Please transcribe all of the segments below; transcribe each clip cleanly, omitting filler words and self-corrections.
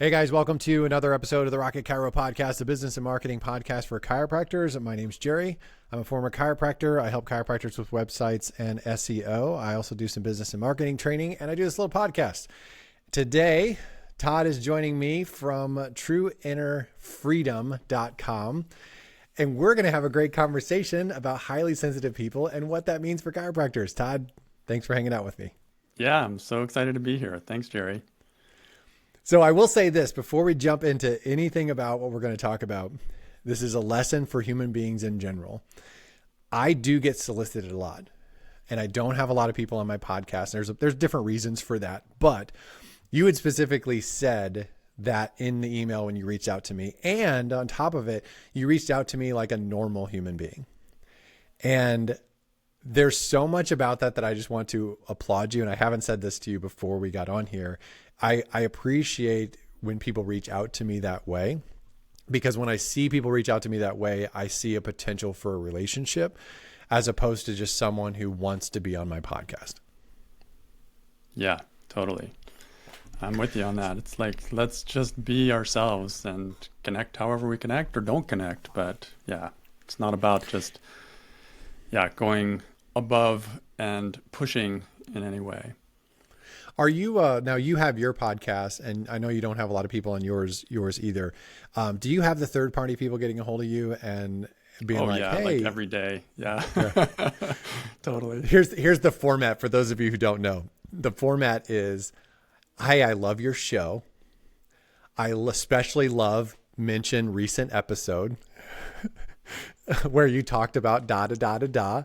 Hey guys, welcome to another episode of the Rocket Chiro Podcast, a business and marketing podcast for chiropractors. My name's Jerry. I'm a former chiropractor. I help chiropractors with websites and SEO. I also do some business and marketing training, and I do this little podcast. Today, Todd is joining me from trueinnerfreedom.com, and we're going to have a great conversation about highly sensitive people and what that means for chiropractors. Todd, thanks for hanging out with me. Yeah, I'm so excited to be here. Thanks, Jerry. So I will say this before we jump into anything about what we're going to talk about. This is a lesson for human beings in general. I do get solicited a lot, and I don't have a lot of people on my podcast. There's different reasons for that, but you had specifically said that in the email when you reached out to me, and on top of it, you reached out to me like a normal human being. And there's so much about that I just want to applaud you. And I haven't said this to you before we got on here. I appreciate when people reach out to me that way, because when I see people reach out to me that way, I see a potential for a relationship as opposed to just someone who wants to be on my podcast. Yeah, totally. I'm with you on that. It's like, let's just be ourselves and connect however we connect or don't connect. But yeah, it's not about just, going above and pushing in any way. Are you, now you have your podcast, and I know you don't have a lot of people on yours either. Do you have the third party people getting a hold of you and being hey, like every day. Yeah. Totally. Here's the format for those of you who don't know. The format is, hi, I love your show. I especially mention recent episode where you talked about da da da da da.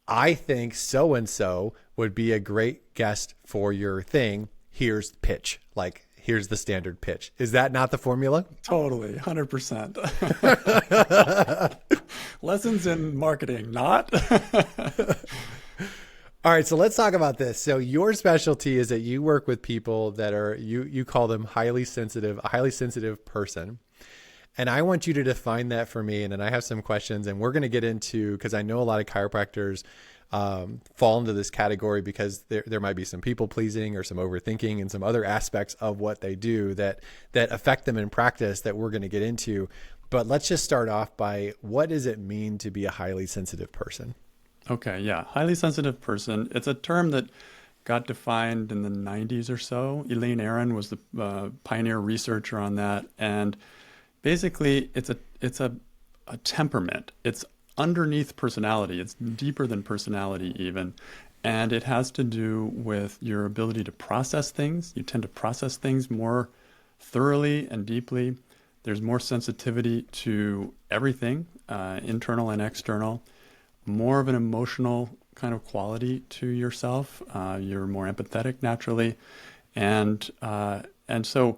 I think so-and-so would be a great guest for your thing. Here's the pitch. Like, here's the standard pitch. Is that not the formula? Totally. 100%. Lessons in marketing, not? All right. So let's talk about this. So your specialty is that you work with people that are, you call them a highly sensitive person. And I want you to define that for me. And then I have some questions, and we're going to get into, because I know a lot of chiropractors fall into this category because there might be some people pleasing or some overthinking and some other aspects of what they do that affect them in practice that we're going to get into. But let's just start off by, what does it mean to be a highly sensitive person? Okay. Yeah. Highly sensitive person. It's a term that got defined in the 90s or so. Elaine Aron was the pioneer researcher on that. And basically, it's a temperament. It's underneath personality. It's deeper than personality even. And it has to do with your ability to process things. You tend to process things more thoroughly and deeply. There's more sensitivity to everything, internal and external. More of an emotional kind of quality to yourself. You're more empathetic naturally. And so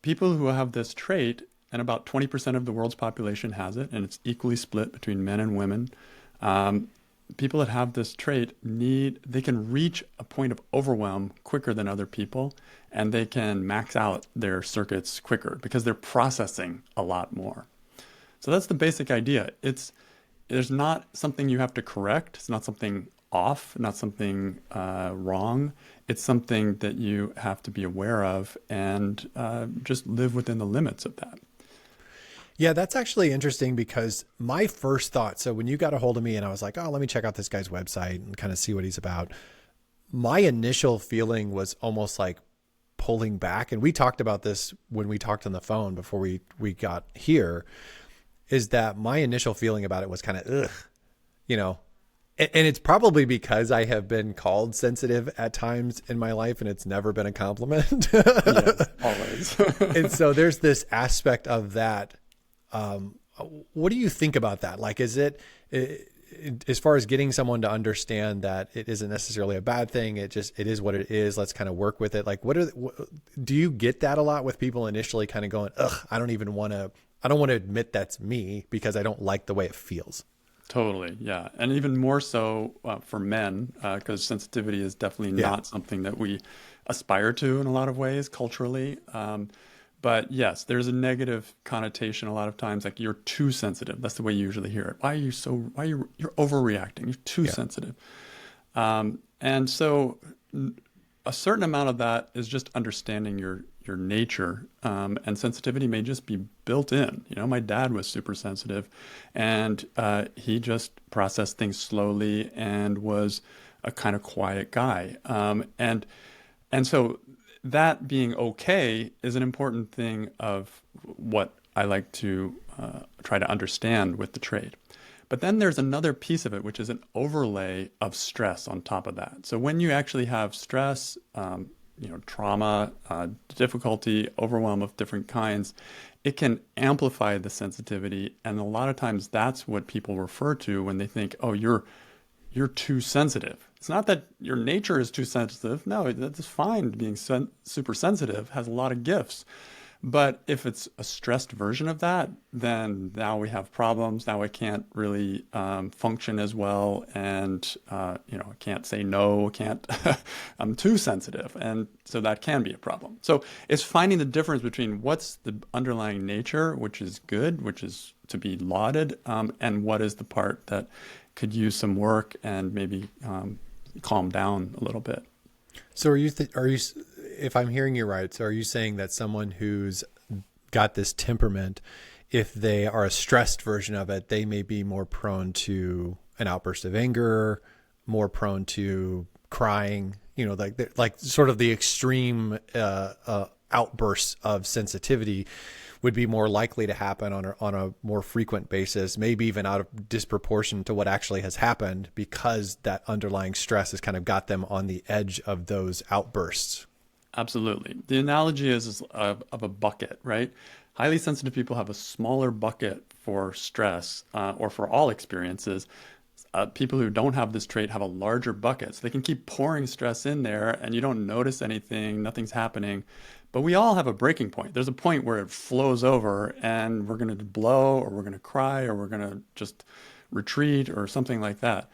people who have this trait, and about 20% of the world's population has it, and it's equally split between men and women. People that have this trait they can reach a point of overwhelm quicker than other people, and they can max out their circuits quicker because they're processing a lot more. So that's the basic idea. There's not something you have to correct. It's not something off, not something wrong. It's something that you have to be aware of and just live within the limits of that. Yeah, that's actually interesting, because my first thought, so when you got a hold of me and I was like, oh, let me check out this guy's website and kind of see what he's about. My initial feeling was almost like pulling back. And we talked about this when we talked on the phone before we got here, is that my initial feeling about it was kind of, ugh, and it's probably because I have been called sensitive at times in my life, and it's never been a compliment. Yes, always. And so there's this aspect of that. What do you think about that? Like, is it, as far as getting someone to understand that it isn't necessarily a bad thing, it is what it is. Let's kind of work with it. Like, do you get that a lot with people initially kind of going, ugh, I don't want to admit that's me because I don't like the way it feels. Totally. Yeah. And even more so for men, because sensitivity is definitely not something that we aspire to in a lot of ways culturally. But yes, there's a negative connotation a lot of times, like you're too sensitive. That's the way you usually hear it. You're overreacting. You're too sensitive. And so a certain amount of that is just understanding your nature, and sensitivity may just be built in. You know, my dad was super sensitive, and he just processed things slowly and was a kind of quiet guy. And so that being okay is an important thing of what I like to try to understand with the trait. But then there's another piece of it, which is an overlay of stress on top of that. So when you actually have stress, trauma, difficulty, overwhelm of different kinds, it can amplify the sensitivity. And a lot of times that's what people refer to when they think, oh, you're too sensitive. It's not that your nature is too sensitive. No, that's fine. Being super sensitive has a lot of gifts. But if it's a stressed version of that, then now we have problems. Now I can't really function as well, and I can't say no. I'm too sensitive, and so that can be a problem. So it's finding the difference between what's the underlying nature, which is good, which is to be lauded, and what is the part that could use some work and maybe calm down a little bit. So are you, if I'm hearing you right, so are you saying that someone who's got this temperament, if they are a stressed version of it, they may be more prone to an outburst of anger, more prone to crying, like sort of the extreme outbursts of sensitivity would be more likely to happen on a more frequent basis, maybe even out of disproportion to what actually has happened, because that underlying stress has kind of got them on the edge of those outbursts. Absolutely. The analogy is of a bucket, right? Highly sensitive people have a smaller bucket for stress or for all experiences. People who don't have this trait have a larger bucket. So they can keep pouring stress in there and you don't notice anything, nothing's happening. But we all have a breaking point. There's a point where it flows over and we're going to blow, or we're going to cry, or we're going to just retreat or something like that.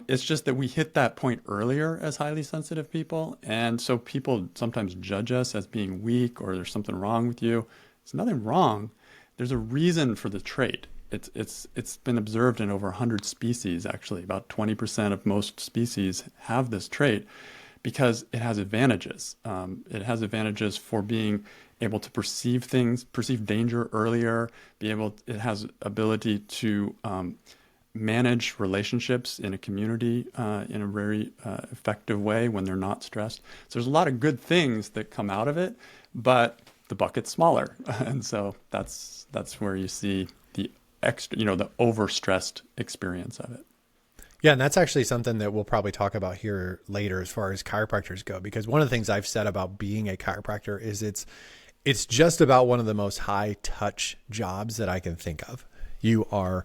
It's just that we hit that point earlier as highly sensitive people. And so people sometimes judge us as being weak, or there's something wrong with you. There's nothing wrong. There's a reason for the trait. It's been observed in over 100 species, actually. About 20% of most species have this trait because it has advantages. It has advantages for being able to perceive things, perceive danger earlier, it has ability to manage relationships in a community in a very effective way when they're not stressed. So there's a lot of good things that come out of it, but the bucket's smaller. And so that's where you see the extra, the overstressed experience of it. Yeah, and that's actually something that we'll probably talk about here later as far as chiropractors go, because one of the things I've said about being a chiropractor is it's just about one of the most high touch jobs that I can think of. You are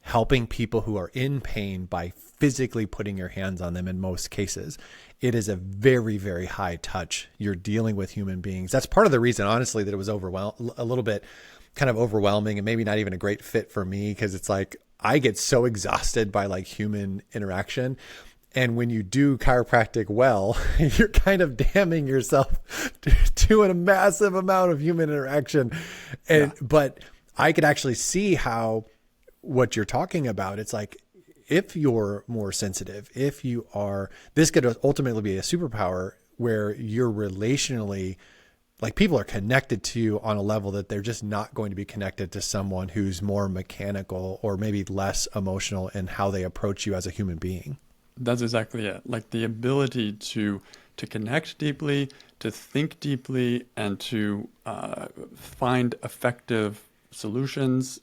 helping people who are in pain by physically putting your hands on them in most cases. It is a very, very high touch. You're dealing with human beings. That's part of the reason, honestly, that it was a little bit kind of overwhelming and maybe not even a great fit for me, because it's like I get so exhausted by like human interaction. And when you do chiropractic well, you're kind of damning yourself to a massive amount of human interaction. But I could actually see how what you're talking about, it's like, if you're more sensitive, this could ultimately be a superpower where you're relationally, like, people are connected to you on a level that they're just not going to be connected to someone who's more mechanical or maybe less emotional in how they approach you as a human being. That's exactly it. Like the ability to connect deeply, to think deeply, and to find effective solutions.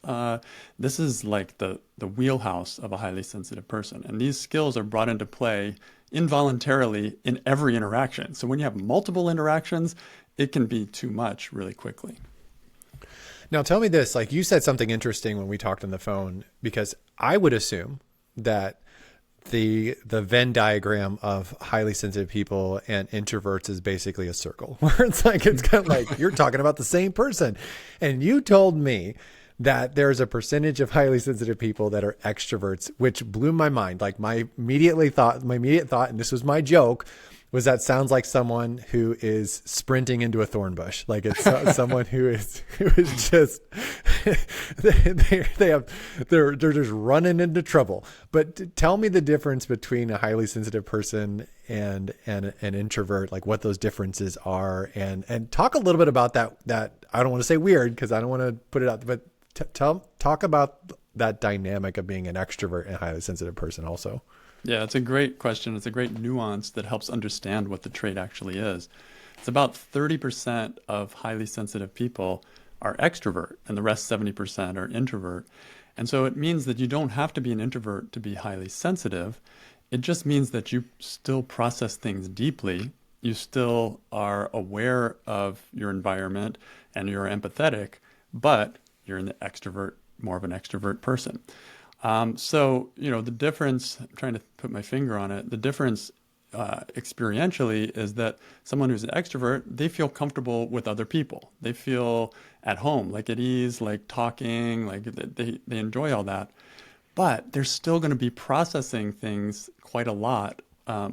This is like the wheelhouse of a highly sensitive person. And these skills are brought into play involuntarily in every interaction. So when you have multiple interactions, it can be too much really quickly. Now tell me this, like you said something interesting when we talked on the phone, because I would assume that the Venn diagram of highly sensitive people and introverts is basically a circle where it's like, it's kind of like you're talking about the same person. And you told me that there's a percentage of highly sensitive people that are extroverts, which blew my mind. Like my immediate thought, and this was my joke, was that sounds like someone who is sprinting into a thorn bush. Like it's someone who is just they're just running into trouble. But tell me the difference between a highly sensitive person and an introvert, like what those differences are, and talk a little bit about that. I don't want to say weird because I don't want to put it out, but talk about that dynamic of being an extrovert and a highly sensitive person also. Yeah, it's a great question. It's a great nuance that helps understand what the trait actually is. It's about 30% of highly sensitive people are extrovert, and the rest 70% are introvert. And so it means that you don't have to be an introvert to be highly sensitive. It just means that you still process things deeply. You still are aware of your environment and you're empathetic, but you're more of an extrovert person. So, the difference, I'm trying to put my finger on it, the difference experientially is that someone who's an extrovert, they feel comfortable with other people. They feel at home, like at ease, like talking, like they enjoy all that. But they're still going to be processing things quite a lot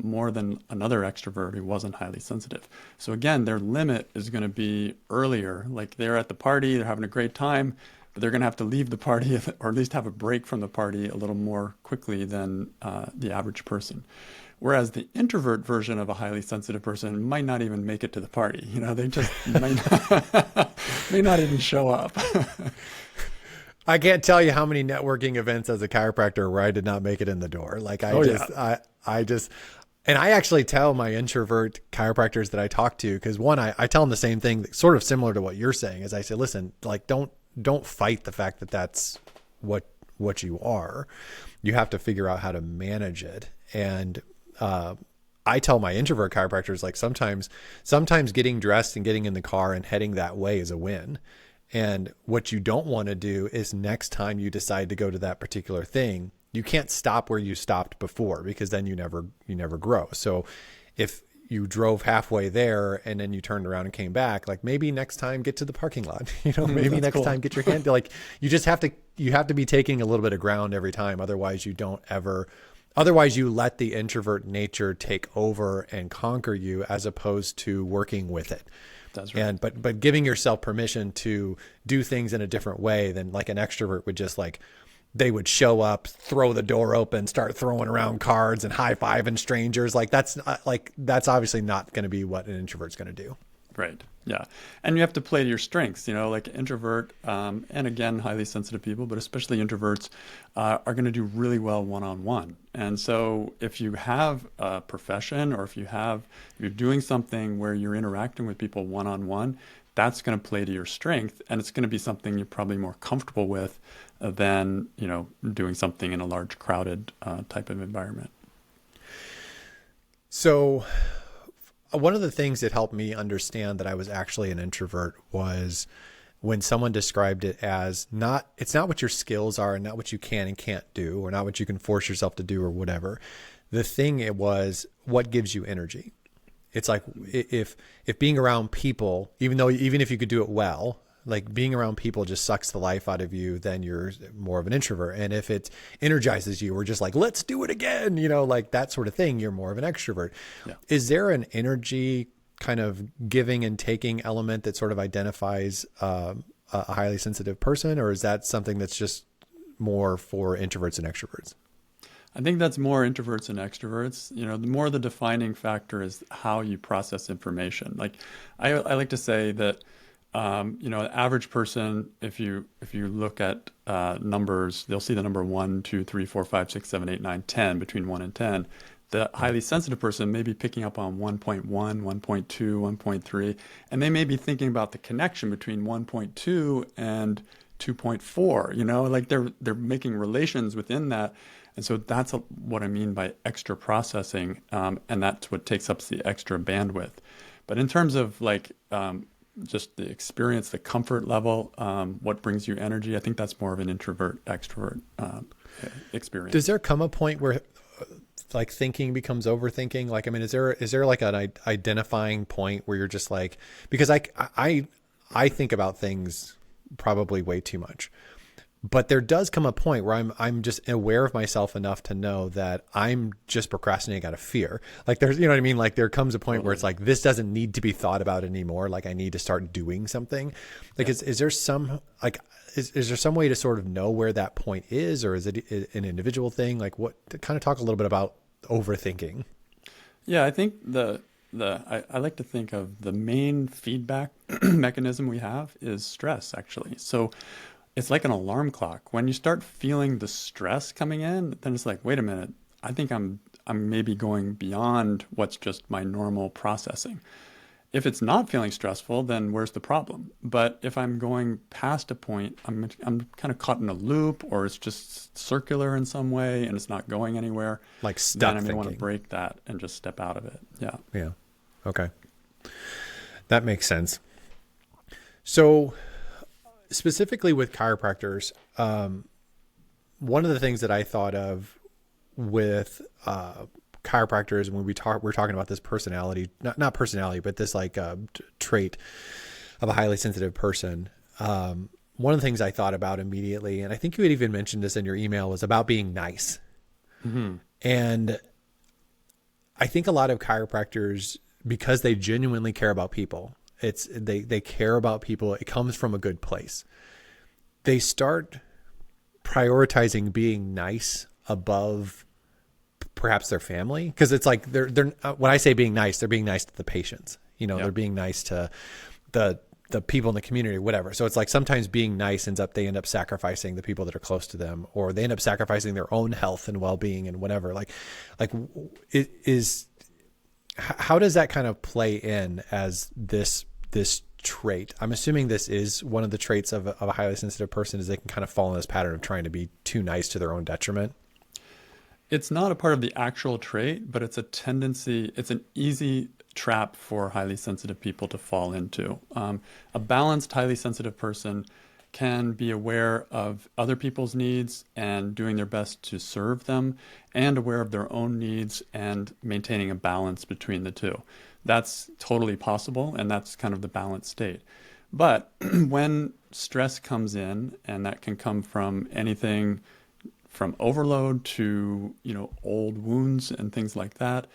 more than another extrovert who wasn't highly sensitive. So again, their limit is going to be earlier. Like they're at the party, they're having a great time, but they're going to have to leave the party or at least have a break from the party a little more quickly than the average person. Whereas the introvert version of a highly sensitive person might not even make it to the party. They just may not even show up. I can't tell you how many networking events as a chiropractor where I did not make it in the door. Like and I actually tell my introvert chiropractors that I talk to, because one, I tell them the same thing, sort of similar to what you're saying, is I say, listen, like don't fight the fact that that's what you are. You have to figure out how to manage it. And I tell my introvert chiropractors, like sometimes getting dressed and getting in the car and heading that way is a win. And what you don't want to do is next time you decide to go to that particular thing, you can't stop where you stopped before, because then you never grow. So if you drove halfway there and then you turned around and came back, like maybe next time get to the parking lot, maybe next cool. time get your hand, like you have to be taking a little bit of ground every time. Otherwise you let the introvert nature take over and conquer you, as opposed to working with it. That's right. And but giving yourself permission to do things in a different way than like an extrovert would just like, they would show up, throw the door open, start throwing around cards and high-fiving strangers. Like that's obviously not going to be what an introvert's going to do. Right. Yeah. And you have to play to your strengths, like introvert, and again, highly sensitive people, but especially introverts, are going to do really well one-on-one. And so if you have a profession, or if you're doing something where you're interacting with people one-on-one, that's going to play to your strength. And it's going to be something you're probably more comfortable with than, doing something in a large crowded type of environment. So one of the things that helped me understand that I was actually an introvert was when someone described it as it's not what your skills are and not what you can and can't do, or not what you can force yourself to do or whatever. The thing it was what gives you energy. It's like if being around people, even if you could do it well, like being around people just sucks the life out of you, then you're more of an introvert. And if it energizes you, we're just like, let's do it again, like that sort of thing, you're more of an extrovert. Yeah. Is there an energy kind of giving and taking element that sort of identifies a highly sensitive person, or is that something that's just more for introverts and extroverts? I think that's more introverts and extroverts. The more the defining factor is how you process information. Like I like to say that an average person, if you look at numbers, they'll see the number 1, 2, 3, 4, 5, 6, 7, 8, 9, 10, between 1 and 10. The highly sensitive person may be picking up on 1.1, 1.2, 1.3, and they may be thinking about the connection between 1.2 and 2.4. Like they're making relations within that. And so that's what I mean by extra processing, and that's what takes up the extra bandwidth. But in terms of just the experience, the comfort level, what brings you energy, I think that's more of an introvert-extrovert experience. Does there come a point where like thinking becomes overthinking? Like, I mean, is there like an identifying point where you're just like, because I think about things probably way too much. But there does come a point where I'm just aware of myself enough to know that I'm just procrastinating out of fear. Like there's, you know what I mean? Like there comes a point where it's like, this doesn't need to be thought about anymore. Like I need to start doing something. Like, is there some, like, is there some way to sort of know where that point is, or is it an individual thing? Like what, to kind of talk a little bit about overthinking. Yeah, I think I like to think of the main feedback mechanism we have is stress, actually. So it's like an alarm clock. When you start feeling the stress coming in, then it's like, wait a minute, I think I'm maybe going beyond what's just my normal processing. If it's not feeling stressful, then where's the problem? But if I'm going past a point, I'm kind of caught in a loop, or it's just circular in some way and it's not going anywhere. Like stuck then I may thinking. want to break that and just step out of it. Yeah. Yeah. Okay. That makes sense. So specifically with chiropractors, one of the things that I thought of with chiropractors when we're talking about this personality, not personality, but this like trait of a highly sensitive person. One of the things I thought about immediately, and I think you had even mentioned this in your email, was about being nice. Mm-hmm. And I think a lot of chiropractors, because they genuinely care about people, they care about people. It comes from a good place. They start prioritizing being nice above perhaps their family. Because it's like they're when I say being nice, they're being nice to the patients. You know, they're being nice to the people in the community, whatever. So it's like sometimes being nice they end up sacrificing the people that are close to them, or they end up sacrificing their own health and well-being and whatever. Like it is. How does that kind of play in as this trait? I'm assuming this is one of the traits of a highly sensitive person, is they can kind of fall in this pattern of trying to be too nice to their own detriment. It's not a part of the actual trait, but it's a tendency. It's an easy trap for highly sensitive people to fall into. A balanced, highly sensitive person can be aware of other people's needs and doing their best to serve them, and aware of their own needs and maintaining a balance between the two. That's totally possible, and that's kind of the balanced state. But when stress comes in, and that can come from anything from overload to, old wounds and things like that,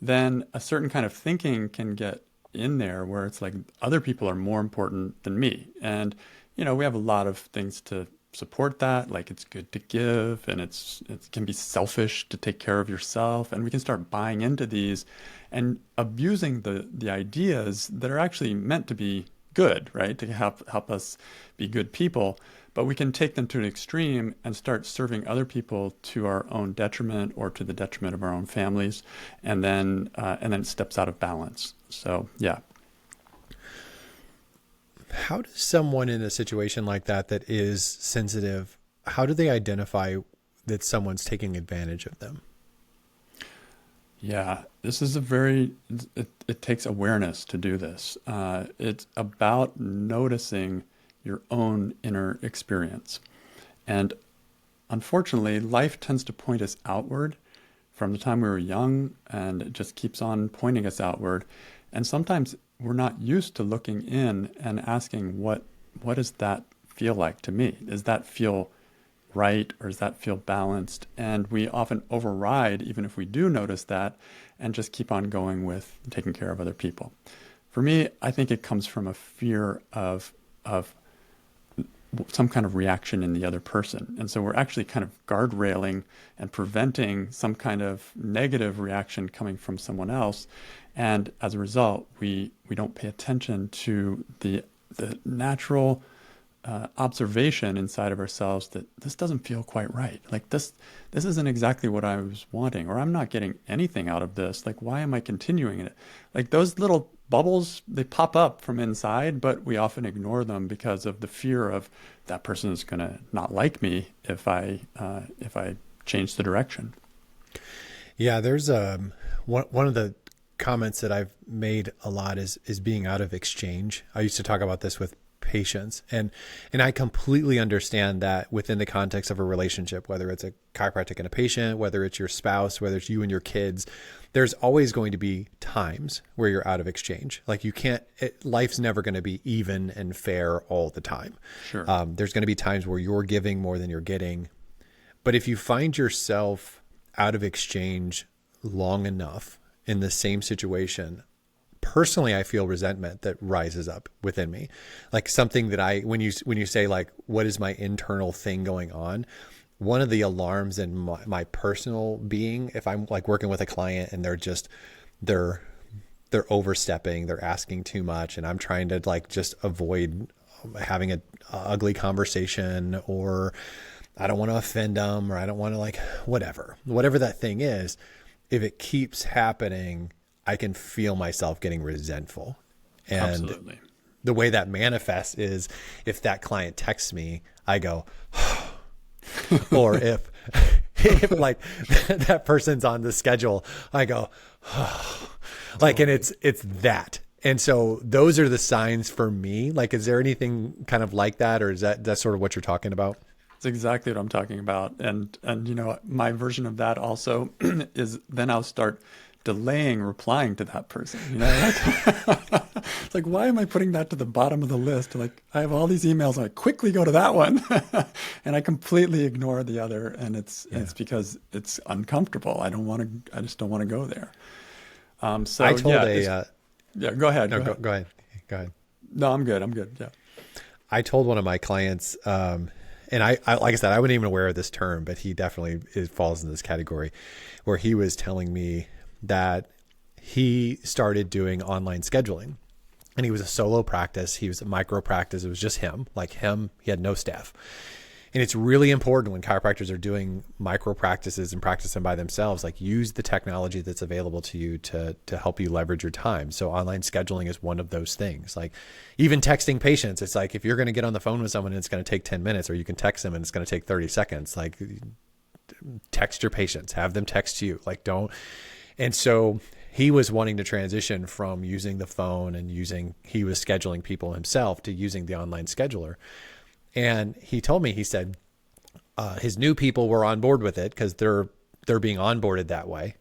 then a certain kind of thinking can get in there where it's like other people are more important than me. And we have a lot of things to support that. Like it's good to give, and it can be selfish to take care of yourself. And we can start buying into these and abusing the ideas that are actually meant to be good, right? To help us be good people. But we can take them to an extreme and start serving other people to our own detriment, or to the detriment of our own families. And then it steps out of balance. So, yeah. How does someone in a situation like that is sensitive, how do they identify that someone's taking advantage of them? Yeah, this is it takes awareness to do this. It's about noticing your own inner experience. And unfortunately, life tends to point us outward from the time we were young, and it just keeps on pointing us outward. And sometimes we're not used to looking in and asking, what does that feel like to me? Does that feel right, or does that feel balanced? And we often override, even if we do notice that, and just keep on going with taking care of other people. For me, I think it comes from a fear of some kind of reaction in the other person. And so we're actually kind of guardrailing and preventing some kind of negative reaction coming from someone else. And as a result, we don't pay attention to the natural observation inside of ourselves that this doesn't feel quite right. Like this isn't exactly what I was wanting, or I'm not getting anything out of this. Like, why am I continuing it? Like those little bubbles, they pop up from inside, but we often ignore them because of the fear of that person is going to not like me if I change the direction. Yeah, there's one of the comments that I've made a lot is being out of exchange. I used to talk about this with patience. And I completely understand that within the context of a relationship, whether it's a chiropractic and a patient, whether it's your spouse, whether it's you and your kids, there's always going to be times where you're out of exchange. Like you can't, life's never going to be even and fair all the time. Sure. There's going to be times where you're giving more than you're getting. But if you find yourself out of exchange long enough in the same situation, personally, I feel resentment that rises up within me. Like something that when you say like, what is my internal thing going on? One of the alarms in my personal being, if I'm like working with a client and they're overstepping, they're asking too much, and I'm trying to like just avoid having a ugly conversation, or I don't want to offend them, or I don't want to like whatever that thing is. If it keeps happening, I can feel myself getting resentful. And Absolutely. The way that manifests is if that client texts me, I go, or if like that person's on the schedule, I go, like, and it's that. And so those are the signs for me. Like, is there anything kind of like that, or is that's sort of what you're talking about? That's exactly what I'm talking about. And you know, my version of that also is then I'll start delaying replying to that person. You know, like, it's like, why am I putting that to the bottom of the list? Like, I have all these emails, I quickly go to that one, and I completely ignore the other. And it's because it's uncomfortable. I just don't want to go there. So I told go ahead. No, go ahead. No, I'm good. Yeah. I told one of my clients, and I like I said, I wasn't even aware of this term, but he definitely falls in this category, where he was telling me that he started doing online scheduling, and he was a solo practice. He was a micro practice. It was just him, he had no staff. And it's really important when chiropractors are doing micro practices and practicing by themselves, like use the technology that's available to you to help you leverage your time. So online scheduling is one of those things. Like even texting patients, it's like, if you're going to get on the phone with someone and it's going to take 10 minutes, or you can text them and it's going to take 30 seconds, like text your patients, have them text you, like don't. And so he was wanting to transition from using the phone and he was scheduling people himself to using the online scheduler. And he told me, he said, his new people were on board with it because they're being onboarded that way.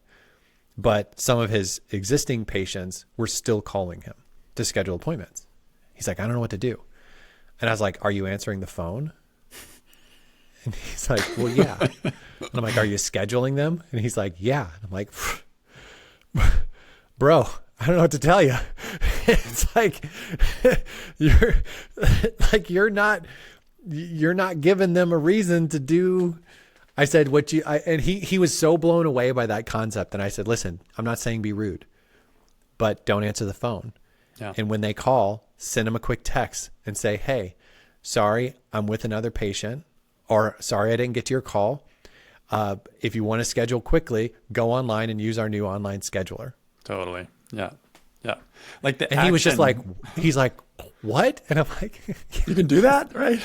But some of his existing patients were still calling him to schedule appointments. He's like, I don't know what to do. And I was like, are you answering the phone? And he's like, well, yeah. And I'm like, are you scheduling them? And he's like, yeah. And I'm like, bro, I don't know what to tell you. It's like, you're not giving them a reason to do. I said, and he was so blown away by that concept. And I said, listen, I'm not saying be rude, but don't answer the phone. Yeah. And when they call, send them a quick text and say, hey, sorry, I'm with another patient, or sorry, I didn't get to your call. If you want to schedule quickly, go online and use our new online scheduler. Totally. Yeah. Yeah. Like and he was just like, he's like, what? And I'm like, you can do that, right?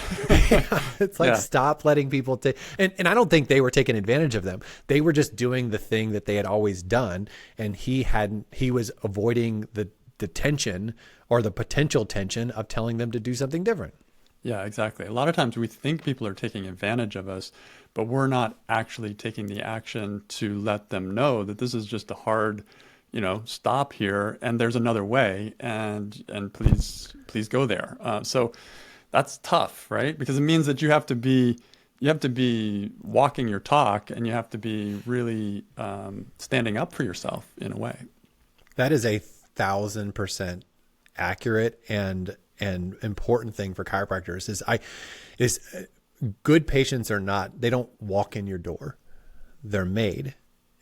Yeah, it's like, stop letting people take, and I don't think they were taking advantage of them. They were just doing the thing that they had always done. And he was avoiding the tension or the potential tension of telling them to do something different. Yeah, exactly. A lot of times we think people are taking advantage of us, but we're not actually taking the action to let them know that this is just a hard, stop here, and there's another way, and please go there. So that's tough, right? Because it means that you have to be walking your talk, and you have to be really standing up for yourself in a way. That is 1,000% accurate and important thing for chiropractors is good patients they don't walk in your door. They're made.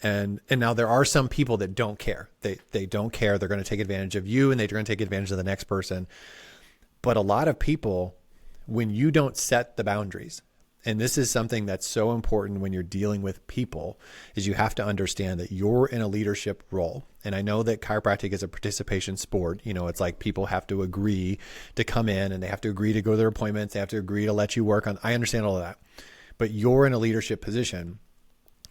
And now there are some people that don't care. They don't care. They're going to take advantage of you, and they're going to take advantage of the next person. But a lot of people, when you don't set the boundaries, and this is something that's so important when you're dealing with people, is you have to understand that you're in a leadership role. And I know that chiropractic is a participation sport. It's like people have to agree to come in, and they have to agree to go to their appointments. They have to agree to let you work on. I understand all of that, but you're in a leadership position.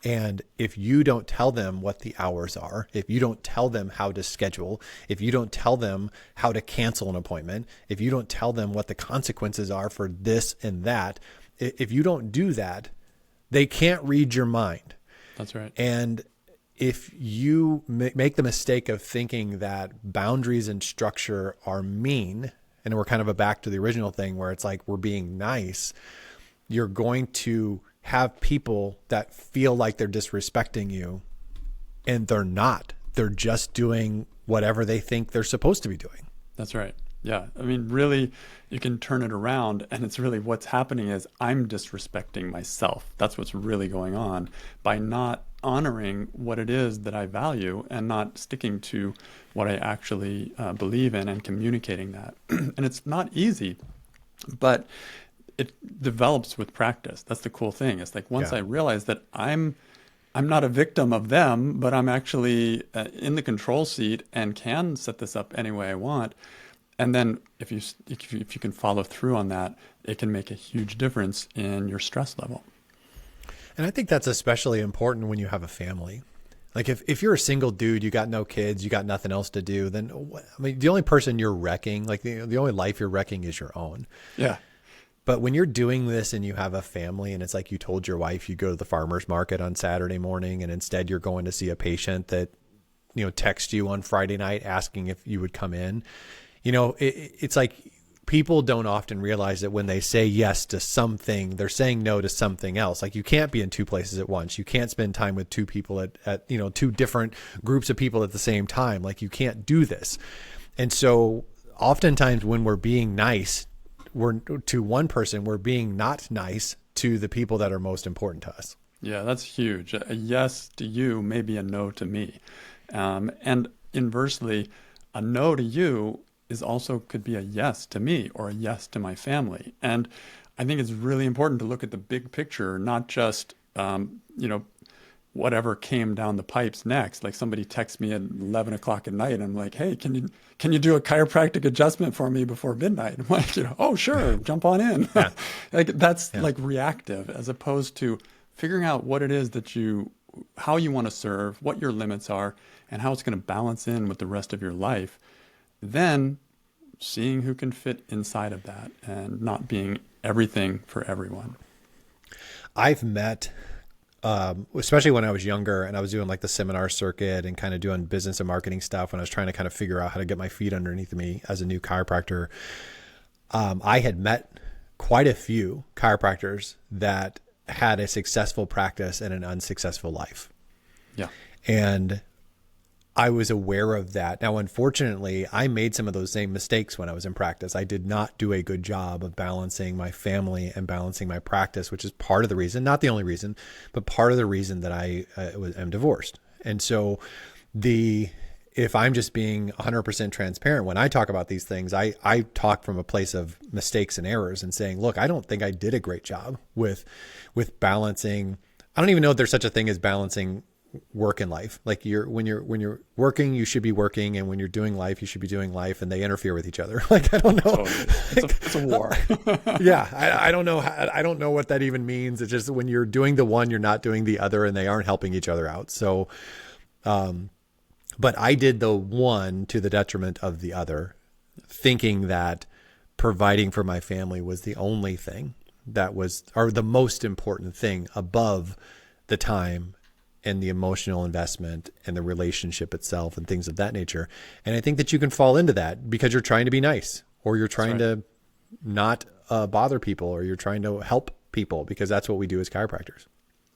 And if you don't tell them what the hours are, if you don't tell them how to schedule, if you don't tell them how to cancel an appointment, if you don't tell them what the consequences are for this and that, if you don't do that, they can't read your mind. That's right. And if you make the mistake of thinking that boundaries and structure are mean, and we're kind of back to the original thing where it's like we're being nice, you're going to have people that feel like they're disrespecting you, and they're not. They're just doing whatever they think they're supposed to be doing. That's right. Yeah. I mean, really, you can turn it around, and it's really what's happening is I'm disrespecting myself. That's what's really going on by not honoring what it is that I value and not sticking to what I actually believe in and communicating that. And it's not easy, but it develops with practice. That's the cool thing. It's like once I realize that I'm not a victim of them, but I'm actually in the control seat and can set this up any way I want. And then if you can follow through on that, it can make a huge difference in your stress level. And I think that's especially important when you have a family. Like if you're a single dude, you got no kids, you got nothing else to do, then I mean, the only person you're wrecking, like the only life you're wrecking is your own. Yeah. But when you're doing this and you have a family, and it's like you told your wife you go to the farmer's market on Saturday morning, and instead you're going to see a patient that, texts you on Friday night asking if you would come in. It's like people don't often realize that when they say yes to something, they're saying no to something else. Like you can't be in two places at once. You can't spend time with two people at two different groups of people at the same time. Like you can't do this. And so oftentimes when we're being nice, we're to one person, we're being not nice to the people that are most important to us. Yeah, that's huge. A yes to you may be a no to me. And inversely, a no to you is also could be a yes to me or a yes to my family. And I think it's really important to look at the big picture, not just, whatever came down the pipes next. Like somebody texts me at 11 o'clock at night and I'm like, hey, can you do a chiropractic adjustment for me before midnight? I'm like, oh, sure, jump on in. Yeah. Like reactive, as opposed to figuring out what it is how you want to serve, what your limits are, and how it's going to balance in with the rest of your life. Then seeing who can fit inside of that and not being everything for everyone. I've met, especially when I was younger and I was doing like the seminar circuit and kind of doing business and marketing stuff when I was trying to kind of figure out how to get my feet underneath me as a new chiropractor. I had met quite a few chiropractors that had a successful practice and an unsuccessful life. Yeah. And I was aware of that. Now, unfortunately, I made some of those same mistakes when I was in practice. I did not do a good job of balancing my family and balancing my practice, which is part of the reason, not the only reason, but part of the reason that I am divorced. And so if I'm just being 100% transparent, when I talk about these things, I talk from a place of mistakes and errors and saying, look, I don't think I did a great job with balancing. I don't even know if there's such a thing as balancing work and life. Like when you're working, you should be working, and when you're doing life, you should be doing life, and they interfere with each other. Like I don't know. Totally. It's a war. Yeah, I don't know. I don't know what that even means. It's just when you're doing the one, you're not doing the other, and they aren't helping each other out. So, but I did the one to the detriment of the other, thinking that providing for my family was the only thing or the most important thing above the time and the emotional investment and the relationship itself and things of that nature. And I think that you can fall into that because you're trying to be nice, or you're trying to not bother people, or you're trying to help people, because that's what we do as chiropractors.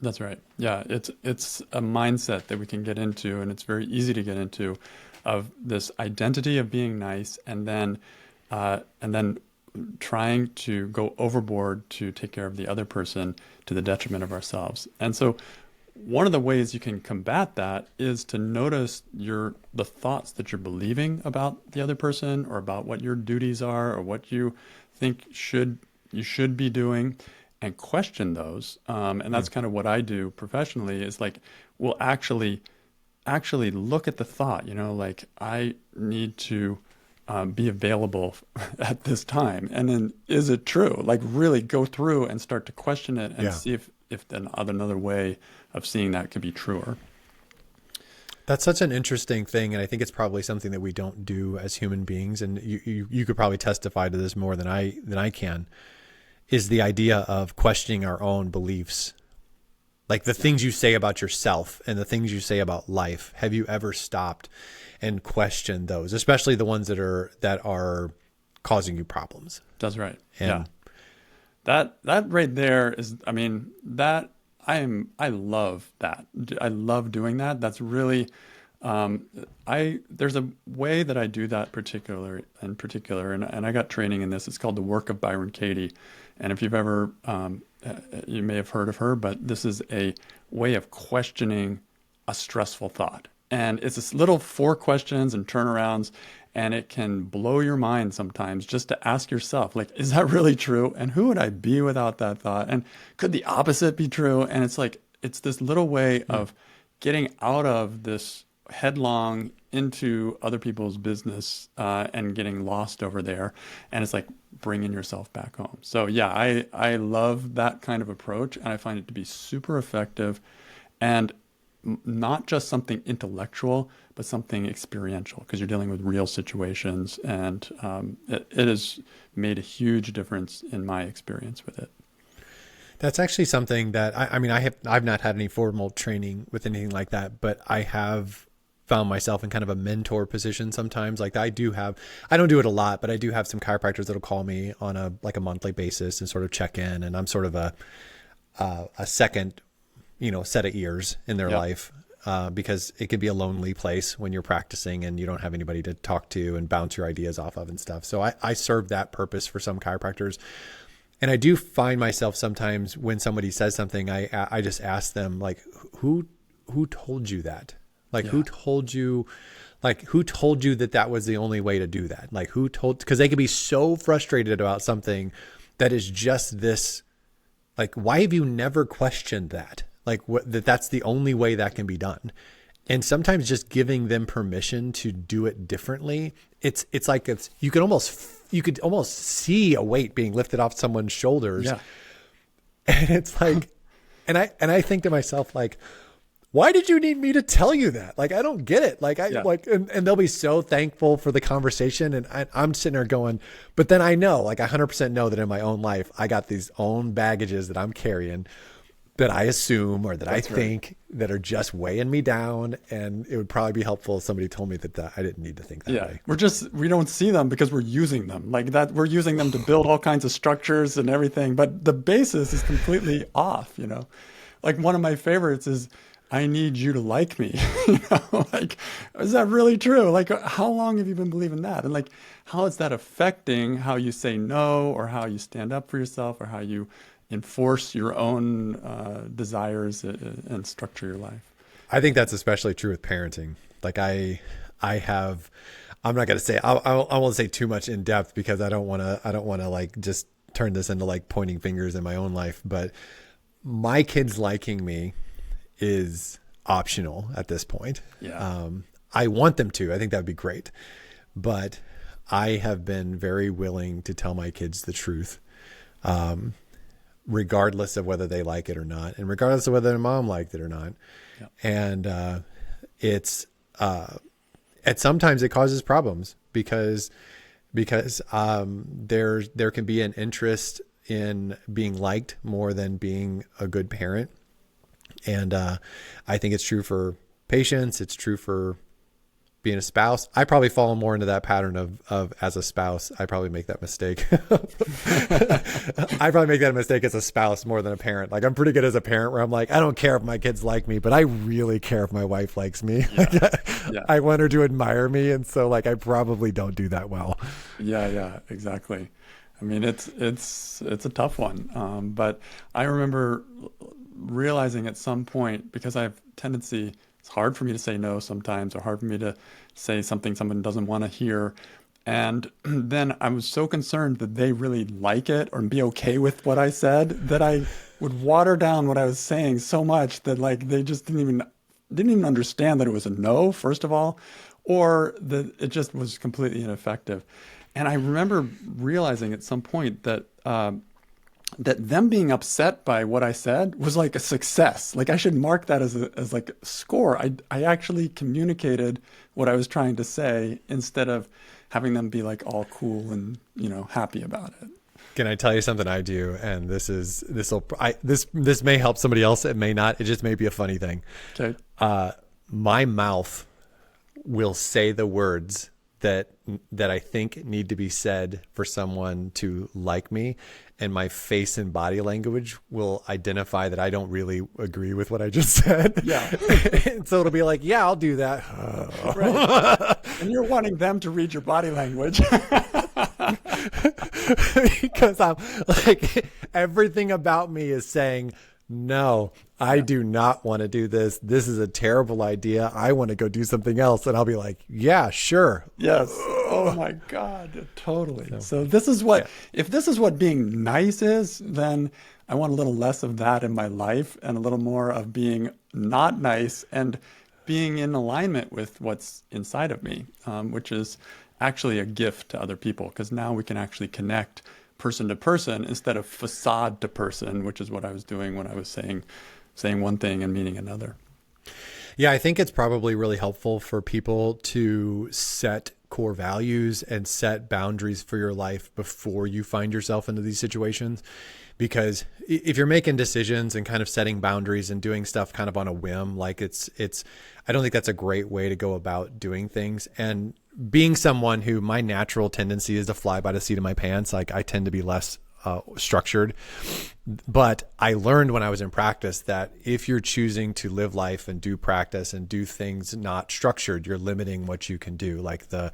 That's right. Yeah. It's a mindset that we can get into, and it's very easy to get into, of this identity of being nice and then trying to go overboard to take care of the other person to the detriment of ourselves. And so one of the ways you can combat that is to notice the thoughts that you're believing about the other person, or about what your duties are, or what you think you should be doing, and question those. And that's kind of what I do professionally, is like, we'll actually look at the thought, like I need to be available at this time. And then is it true? Like really go through and start to question it and see if another way of seeing that could be truer. That's such an interesting thing, and I think it's probably something that we don't do as human beings. And you could probably testify to this more than I can. Is the idea of questioning our own beliefs, like the things you say about yourself and the things you say about life. Have you ever stopped and questioned those, especially the ones that are causing you problems? That's right. And That right there is, I mean, that I love that. I love doing that. That's really, there's a way that I do that in particular, and I got training in this. It's called the work of Byron Katie. And if you've ever, you may have heard of her, but this is a way of questioning a stressful thought. And it's this little 4 questions and turnarounds, and it can blow your mind sometimes just to ask yourself, like, is that really true? And who would I be without that thought? And could the opposite be true? And it's like, it's this little way of getting out of this headlong into other people's business and getting lost over there. And it's like bringing yourself back home. So yeah, I love that kind of approach, and I find it to be super effective, and not just something intellectual, but something experiential, because you're dealing with real situations, and it has made a huge difference in my experience with it. that's actually something that I've not had any formal training with anything like that, but I have found myself in kind of a mentor position sometimes. Like I don't do it a lot, but I do have some chiropractors that'll call me on a monthly basis and sort of check in. And I'm sort of a second, set of ears in their life, because it can be a lonely place when you're practicing and you don't have anybody to talk to and bounce your ideas off of and stuff. So I serve that purpose for some chiropractors. And I do find myself sometimes when somebody says something, I just ask them, like, who told you that? Like, who told you that was the only way to do that? Like, because they can be so frustrated about something that is just this, like, why have you never questioned that? Like, that's the only way that can be done. And sometimes just giving them permission to do it differently, it's like you could almost see a weight being lifted off someone's shoulders. Yeah. And it's like, and I think to myself, like, why did you need me to tell you that? Like, I don't get it. Like, and they'll be so thankful for the conversation. And I'm sitting there going, but then I know, like, 100% know that in my own life, I got these own baggages that I'm carrying that I assume, or that I think that are just weighing me down. And it would probably be helpful if somebody told me that I didn't need to think that way. We don't see them because we're using them like that. We're using them to build all kinds of structures and everything, but the basis is completely off, Like one of my favorites is, I need you to like me. Like, is that really true? Like, how long have you been believing that? And like, how is that affecting how you say no, or how you stand up for yourself, or how you enforce your own desires and structure your life? I think that's especially true with parenting. Like I'm not going to say, I won't say too much in depth, because I don't want to like just turn this into like pointing fingers in my own life, but my kids liking me is optional at this point. Yeah. I want them to. I think that would be great. But I have been very willing to tell my kids the truth, regardless of whether they like it or not, and regardless of whether their mom liked it or not. Yep. And sometimes it causes problems because there can be an interest in being liked more than being a good parent. And I think it's true for patients. It's true for being a spouse. I probably fall more into that pattern of as a spouse. I probably make that mistake. I probably make that mistake as a spouse more than a parent. Like, I'm pretty good as a parent where I'm like, I don't care if my kids like me, but I really care if my wife likes me. Yeah. I want her to admire me. And so like, I probably don't do that well. Yeah, exactly. I mean, it's a tough one. But I remember realizing at some point, because I have tendency, it's hard for me to say no sometimes, or hard for me to say something someone doesn't want to hear. And then I was so concerned that they really like it or be okay with what I said, that I would water down what I was saying so much that like they just didn't even understand that it was a no, first of all, or that it just was completely ineffective. And I remember realizing at some point that that them being upset by what I said was like a success. Like I should mark that as like a score. I actually communicated what I was trying to say instead of having them be like all cool and, happy about it. Can I tell you something I do? And this may help somebody else. It may not. It just may be a funny thing. Okay. My mouth will say the words that I think need to be said for someone to like me, and my face and body language will identify that I don't really agree with what I just said. Yeah. And so it'll be like, yeah, I'll do that. Right. And you're wanting them to read your body language. Because I'm like, everything about me is saying, no, I do not want to do this. This is a terrible idea. I want to go do something else. And I'll be like, yeah, sure. Yes. Oh my God. Totally. So this is what, if this is what being nice is, then I want a little less of that in my life and a little more of being not nice and being in alignment with what's inside of me, which is actually a gift to other people, because now we can actually connect person to person instead of facade to person, which is what I was doing when I was saying one thing and meaning another. Yeah, I think it's probably really helpful for people to set core values and set boundaries for your life before you find yourself into these situations. Because if you're making decisions and kind of setting boundaries and doing stuff kind of on a whim, like I don't think that's a great way to go about doing things. And being someone who my natural tendency is to fly by the seat of my pants, like I tend to be less structured. But I learned when I was in practice that if you're choosing to live life and do practice and do things not structured, you're limiting what you can do. Like the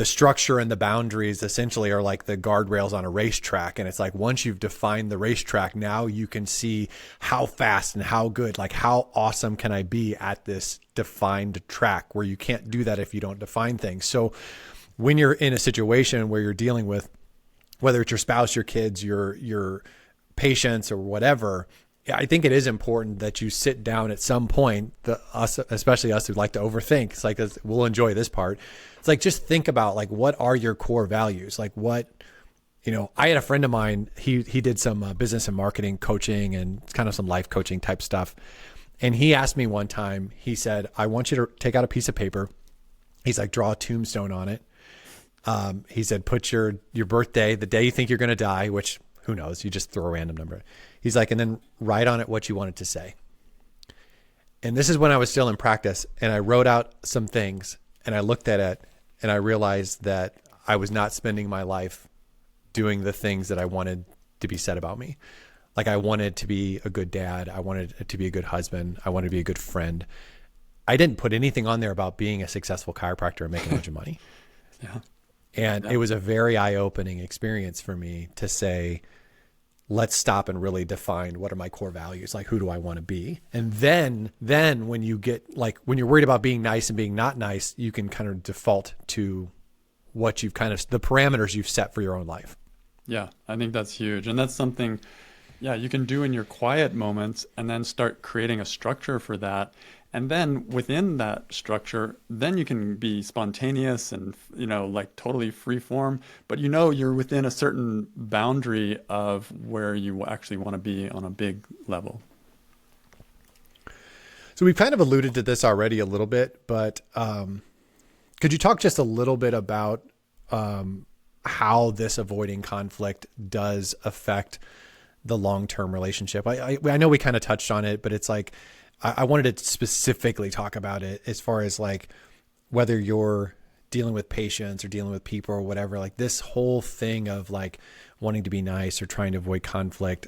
structure and the boundaries essentially are like the guardrails on a racetrack. And it's like, once you've defined the racetrack, now you can see how fast and how good, like how awesome can I be at this defined track, where you can't do that if you don't define things. So when you're in a situation where you're dealing with, whether it's your spouse, your kids, your patients or whatever, I think it is important that you sit down at some point, especially us who like to overthink. It's like, we'll enjoy this part. It's like, just think about like, what are your core values? Like I had a friend of mine, he did some business and marketing coaching and kind of some life coaching type stuff. And he asked me one time, he said, I want you to take out a piece of paper. He's like, draw a tombstone on it. He said, put your birthday, the day you think you're going to die, which who knows, you just throw a random number. He's like, and then write on it what you want it to say. And this is when I was still in practice, and I wrote out some things and I looked at it and I realized that I was not spending my life doing the things that I wanted to be said about me. Like, I wanted to be a good dad. I wanted to be a good husband. I wanted to be a good friend. I didn't put anything on there about being a successful chiropractor and making a bunch of money. Yeah. And it was a very eye-opening experience for me to say, let's stop and really define what are my core values? Like, who do I want to be? And then when you get like, when you're worried about being nice and being not nice, you can kind of default to what you've kind of, the parameters you've set for your own life. Yeah, I think that's huge. And that's something, you can do in your quiet moments and then start creating a structure for that. And then within that structure, then you can be spontaneous and, like totally free form, but you're within a certain boundary of where you actually want to be on a big level. So we've kind of alluded to this already a little bit, but could you talk just a little bit about how this avoiding conflict does affect the long-term relationship? I know we kind of touched on it, but it's like, I wanted to specifically talk about it as far as like, whether you're dealing with patients or dealing with people or whatever, like this whole thing of like wanting to be nice or trying to avoid conflict,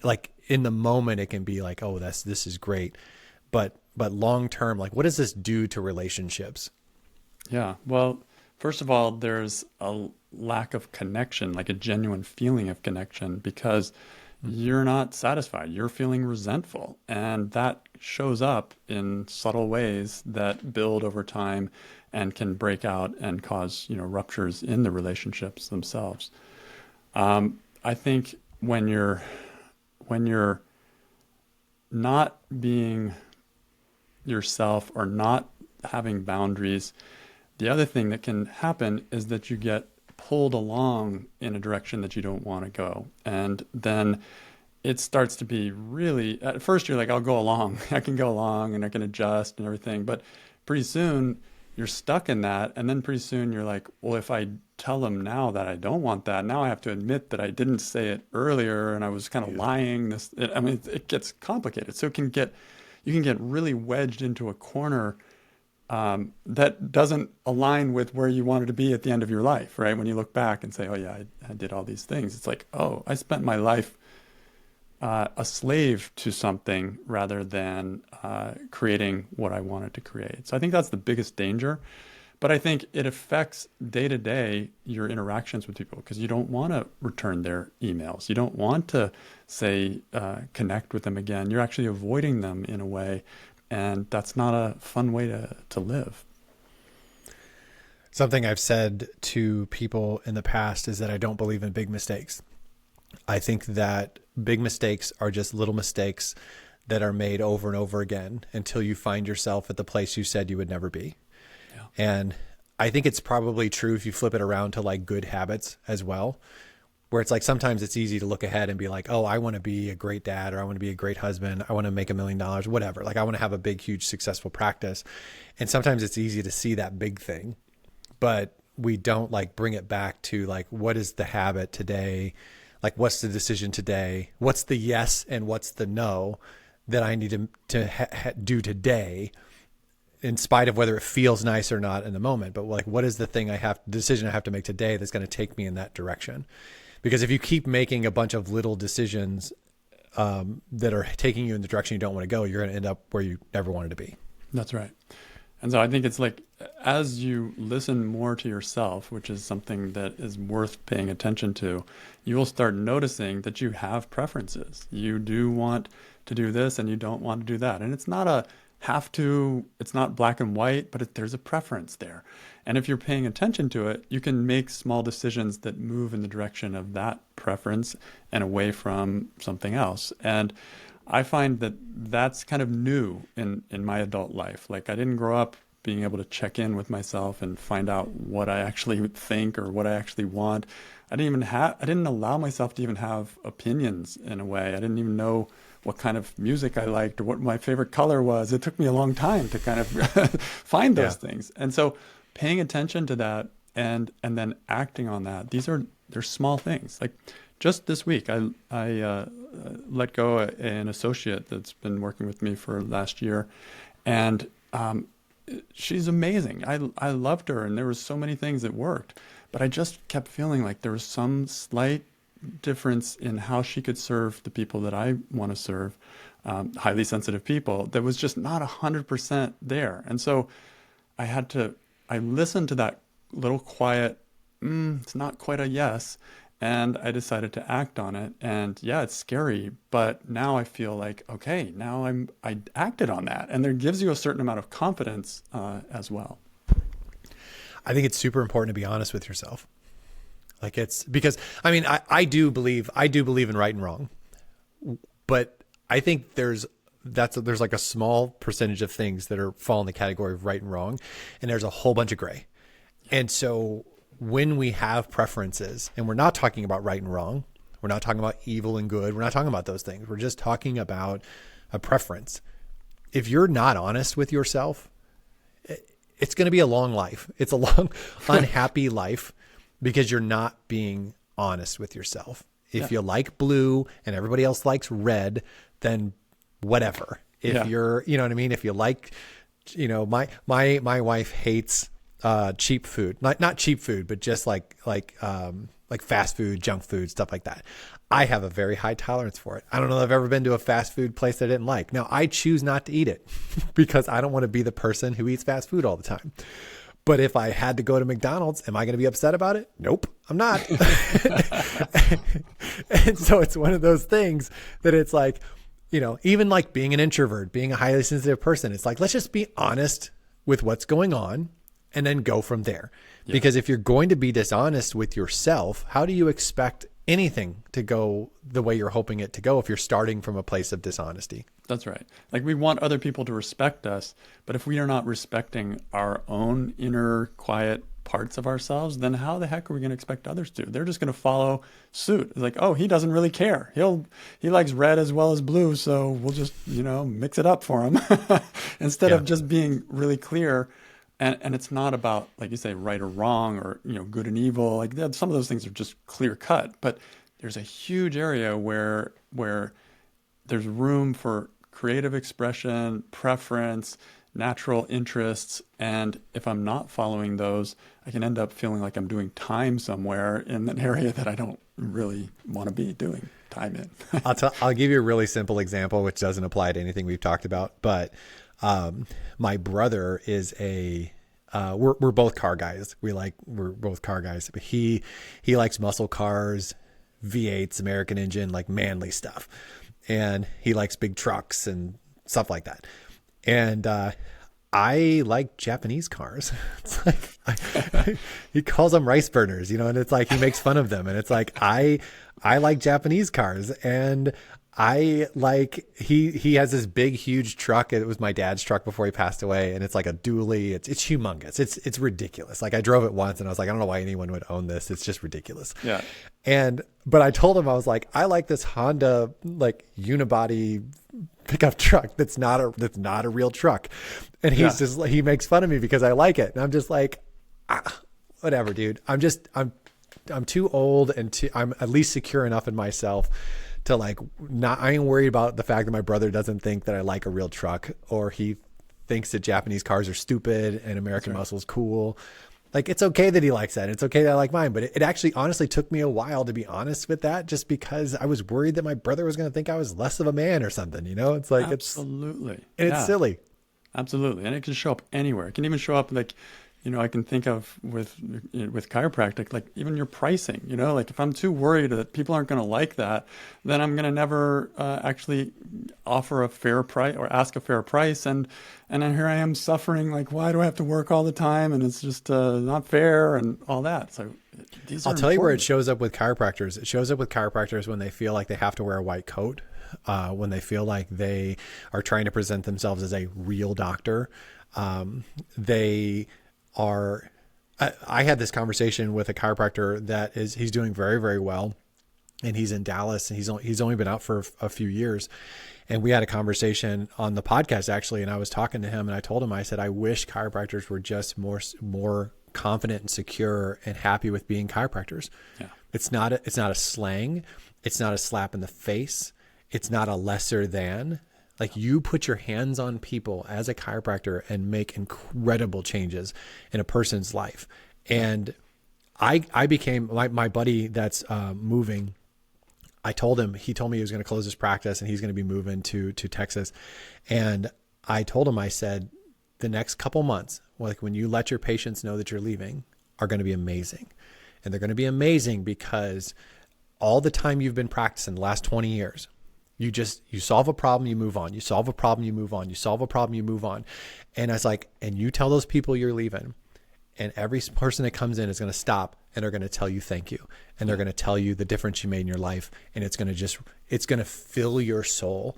like in the moment it can be like, oh, this is great. But long-term, like, what does this do to relationships? Yeah. Well, first of all, there's a lack of connection, like a genuine feeling of connection, because you're not satisfied. You're feeling resentful. And that shows up in subtle ways that build over time and can break out and cause, ruptures in the relationships themselves. I think when you're not being yourself or not having boundaries, the other thing that can happen is that you get pulled along in a direction that you don't want to go. And then it starts to be really, at first you're like, I'll go along. I can go along and I can adjust and everything. But pretty soon you're stuck in that. And then pretty soon you're like, well, if I tell them now that I don't want that, now I have to admit that I didn't say it earlier and I was kind of lying. It gets complicated. So you can get really wedged into a corner that doesn't align with where you wanted to be at the end of your life, right? When you look back and say, oh yeah, I did all these things. It's like, oh, I spent my life a slave to something rather than creating what I wanted to create. So I think that's the biggest danger. But I think it affects day to day your interactions with people, because you don't want to return their emails. You don't want to say, connect with them again. You're actually avoiding them in a way. And that's not a fun way to live. Something I've said to people in the past is that I don't believe in big mistakes. I think that big mistakes are just little mistakes that are made over and over again until you find yourself at the place you said you would never be. Yeah. And I think it's probably true if you flip it around to like good habits as well, where it's like sometimes it's easy to look ahead and be like, oh, I want to be a great dad, or I want to be a great husband. I want to make $1 million, whatever. Like I want to have a big, huge, successful practice. And sometimes it's easy to see that big thing, but we don't like bring it back to like, what is the habit today? Like, what's the decision today? What's the yes and what's the no that I need to do today, in spite of whether it feels nice or not in the moment? But like, what is the decision I have to make today that's going to take me in that direction? Because if you keep making a bunch of little decisions that are taking you in the direction you don't want to go, you're going to end up where you never wanted to be. That's right. And so I think it's like, as you listen more to yourself, which is something that is worth paying attention to, you will start noticing that you have preferences. You do want to do this and you don't want to do that. And it's not a have to, it's not black and white, but there's a preference there. And if you're paying attention to it, you can make small decisions that move in the direction of that preference and away from something else. And I find that that's kind of new in my adult life. Like I didn't grow up being able to check in with myself and find out what I actually think or what I actually want. I didn't allow myself to even have opinions in a way. I didn't even know what kind of music I liked or what my favorite color was. It took me a long time to kind of find those things. And so paying attention to that and then acting on that, they're small things. Like just this week, I let go an associate that's been working with me for last year. And she's amazing. I loved her and there was so many things that worked, but I just kept feeling like there was some slight difference in how she could serve the people that I want to serve, highly sensitive people, that was just not 100% there. And so I listened to that little quiet, it's not quite a yes. And I decided to act on it. And yeah, it's scary, but now I feel like, okay, now I acted on that. And there gives you a certain amount of confidence as well. I think it's super important to be honest with yourself. Like it's because, I mean, I do believe in right and wrong, but I think there's like a small percentage of things that fall in the category of right and wrong. And there's a whole bunch of gray. And so when we have preferences, and we're not talking about right and wrong, we're not talking about evil and good, we're not talking about those things. We're just talking about a preference. If you're not honest with yourself, it's going to be a long life. It's a long, unhappy life because you're not being honest with yourself. If you like blue and everybody else likes red, then whatever. If you're, you know what I mean? If you like, my wife hates cheap food, not cheap food, but just like fast food, junk food, stuff like that. I have a very high tolerance for it. I don't know if I've ever been to a fast food place that I didn't like. Now I choose not to eat it because I don't want to be the person who eats fast food all the time. But if I had to go to McDonald's, am I going to be upset about it? Nope, I'm not. And so it's one of those things that it's like, even like being an introvert, being a highly sensitive person, it's like, let's just be honest with what's going on and then go from there. Yeah. Because if you're going to be dishonest with yourself, how do you expect anything to go the way you're hoping it to go if you're starting from a place of dishonesty? That's right. Like we want other people to respect us, but if we are not respecting our own inner quiet parts of ourselves, then how the heck are we going to expect others to? They're just going to follow suit. It's like, oh, he doesn't really care. He likes red as well as blue, so we'll just, mix it up for him instead of just being really clear. And it's not about, like you say, right or wrong or, good and evil. Like some of those things are just clear cut, but there's a huge area where there's room for creative expression, preference, natural interests. And if I'm not following those, I can end up feeling like I'm doing time somewhere in an area that I don't really want to be doing time in. I'll give you a really simple example, which doesn't apply to anything we've talked about. But my brother is we're both car guys. We're both car guys. But he likes muscle cars, V8s, American engine, like manly stuff. And he likes big trucks and stuff like that. And I like Japanese cars. It's like he calls them rice burners, and it's like he makes fun of them. And it's like I like Japanese cars, and I like he has this big huge truck. It was my dad's truck before he passed away, and it's like a dually. It's humongous. It's ridiculous. Like I drove it once and I was like, I don't know why anyone would own this. It's just ridiculous. Yeah. But I told him, I was like, I like this Honda like unibody pickup truck that's not a real truck. And he makes fun of me because I like it. And I'm just like, whatever, dude. I'm too old and I'm at least secure enough in myself to like I ain't worried about the fact that my brother doesn't think that I like a real truck, or he thinks that Japanese cars are stupid and American muscle is cool. Like, it's okay that he likes that. It's okay that I like mine. But it actually honestly took me a while to be honest with that, just because I was worried that my brother was going to think I was less of a man or something, It's like, absolutely. It's silly. Absolutely. And it can show up anywhere. It can even show up like, I can think of with chiropractic, like even your pricing, like if I'm too worried that people aren't going to like that, then I'm going to never actually offer a fair price or ask a fair price. And then here I am suffering, like, why do I have to work all the time? And it's just not fair and all that. So I'll tell you where it shows up with chiropractors. It shows up with chiropractors when they feel like they have to wear a white coat, when they feel like they are trying to present themselves as a real doctor. I had this conversation with a chiropractor he's doing very, very well. And he's in Dallas, and he's only been out for a few years. And we had a conversation on the podcast actually. And I was talking to him and I told him, I said, I wish chiropractors were just more confident and secure and happy with being chiropractors. Yeah. It's not a slang. It's not a slap in the face. It's not a lesser than. Like, you put your hands on people as a chiropractor and make incredible changes in a person's life. And I became my buddy that's moving. He told me he was going to close his practice and he's going to be moving to Texas. And I told him, I said, the next couple months, like when you let your patients know that you're leaving, are going to be amazing. And they're going to be amazing because all the time you've been practicing the last 20 years, you solve a problem, you move on. You solve a problem, you move on. You solve a problem, you move on. And I was like, and you tell those people you're leaving, and every person that comes in is going to stop and they're going to tell you thank you. And they're going to tell you the difference you made in your life. And it's going to fill your soul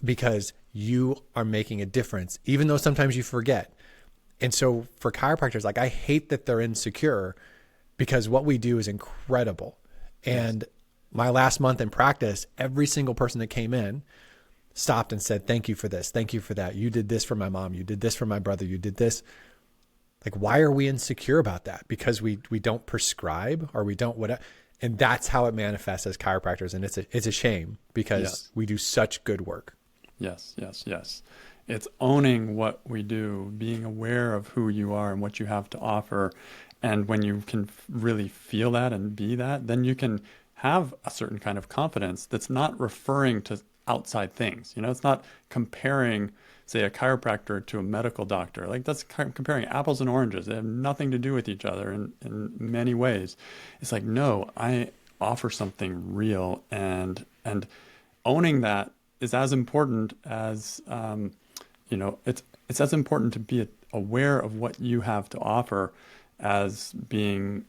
because you are making a difference, even though sometimes you forget. And so for chiropractors, like, I hate that they're insecure because what we do is incredible. And my last month in practice, every single person that came in stopped and said, thank you for this. Thank you for that. You did this for my mom. You did this for my brother. You did this. Like, why are we insecure about that? Because we don't prescribe, or we don't whatever. And that's how it manifests as chiropractors. And it's a shame because we do such good work. Yes. It's owning what we do, being aware of who you are and what you have to offer. And when you can really feel that and be that, then you can have a certain kind of confidence that's not referring to outside things. It's not comparing, say, a chiropractor to a medical doctor. Like, that's comparing apples and oranges. They have nothing to do with each other in many ways. It's like, no, I offer something real, and owning that is as important as, it's as important to be aware of what you have to offer as being,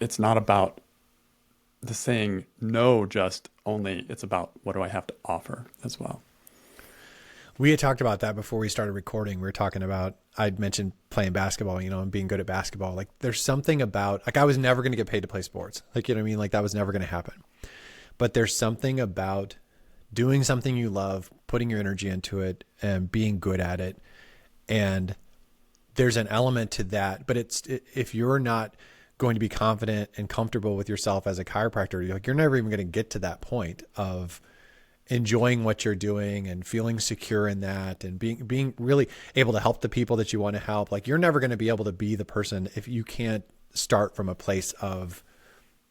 it's not about the saying no, just only, it's about what do I have to offer as well. We had talked about that before we started recording. We were talking about, I'd mentioned playing basketball, and being good at basketball. Like there's something about, like I was never going to get paid to play sports. Like, you know what I mean? Like that was never going to happen. But there's something about doing something you love, putting your energy into it and being good at it. And there's an element to that, but if you're not going to be confident and comfortable with yourself as a chiropractor, you're never even going to get to that point of enjoying what you're doing and feeling secure in that and being really able to help the people that you want to help. Like you're never going to be able to be the person if you can't start from a place of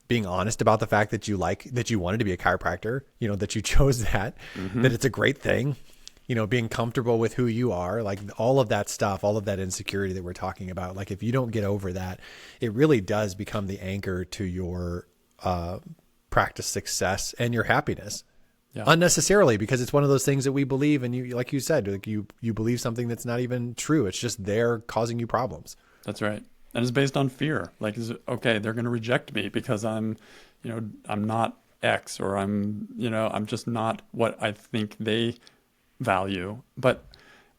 being honest about the fact that you wanted to be a chiropractor, that you chose that, that it's a great thing, being comfortable with who you are, like all of that stuff, all of that insecurity that we're talking about. Like if you don't get over that, it really does become the anchor to your practice success and your happiness. Yeah. Unnecessarily, because it's one of those things that we believe, and you, like you said, like you believe something that's not even true. It's just there causing you problems. That's right. And it's based on fear. Like, okay, they're going to reject me because I'm not X, or I'm just not what I think they value. But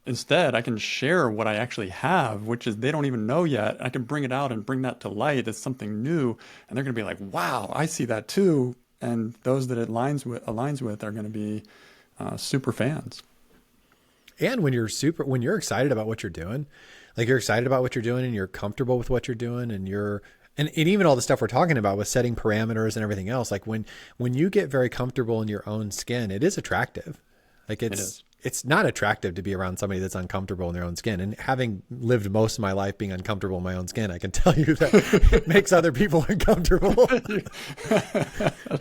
instead, I can share what I actually have, which is they don't even know yet. I can bring it out and bring that to light as something new, and they're going to be like, "Wow, I see that too." And those that it aligns with are going to be super fans. And when you're excited about what you're doing, like you're excited about what you're doing and you're comfortable with what you're doing, and and even all the stuff we're talking about with setting parameters and everything else, like when you get very comfortable in your own skin, it is attractive. Like it's not attractive to be around somebody that's uncomfortable in their own skin. And having lived most of my life being uncomfortable in my own skin, I can tell you that it makes other people uncomfortable. I